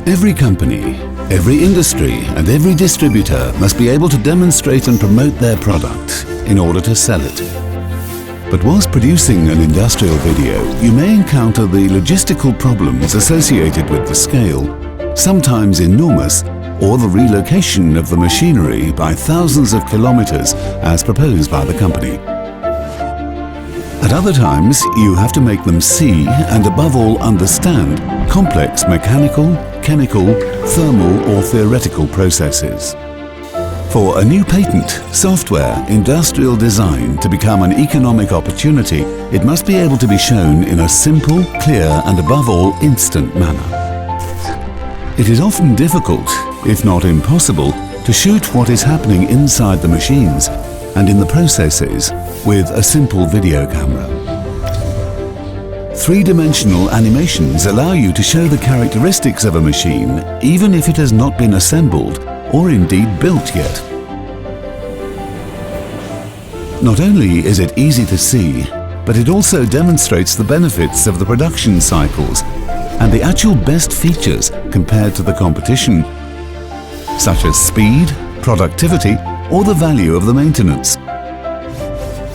Every company, every industry and every distributor must be able to demonstrate and promote their product in order to sell it. But whilst producing an industrial video, you may encounter the logistical problems associated with the scale, sometimes enormous, or the relocation of the machinery by thousands of kilometers as proposed by the company. At other times, you have to make them see and above all understand complex mechanical, chemical, thermal or theoretical processes. For a new patent, software, industrial design to become an economic opportunity, it must be able to be shown in a simple, clear and above all instant manner. It is often difficult, if not impossible, to shoot what is happening inside the machines and in the processes with a simple video camera. Three-dimensional animations allow you to show the characteristics of a machine even if it has not been assembled or indeed built yet. Not only is it easy to see, but it also demonstrates the benefits of the production cycles and the actual best features compared to the competition, such as speed, productivity, or the value of the maintenance.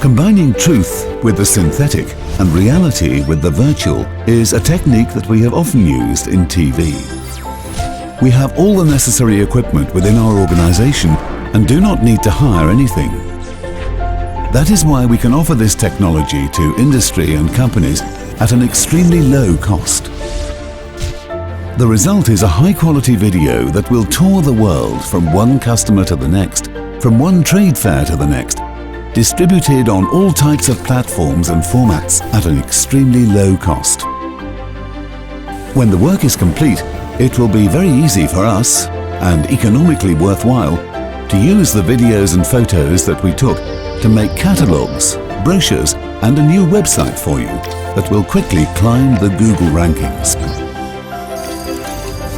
Combining truth with the synthetic and reality with the virtual is a technique that we have often used in TV. We have all the necessary equipment within our organization and do not need to hire anything. That is why we can offer this technology to industry and companies at an extremely low cost. The result is a high-quality video that will tour the world from one customer to the next, from one trade fair to the next, distributed on all types of platforms and formats at an extremely low cost. When the work is complete, it will be very easy for us, and economically worthwhile, to use the videos and photos that we took to make catalogues, brochures and a new website for you that will quickly climb the Google rankings.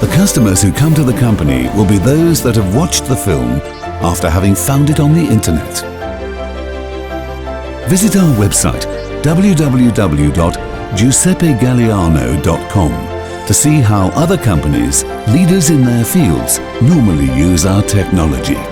The customers who come to the company will be those that have watched the film after having found it on the internet. Visit our website www.giuseppegalliano.com to see how other companies, leaders in their fields, normally use our technology.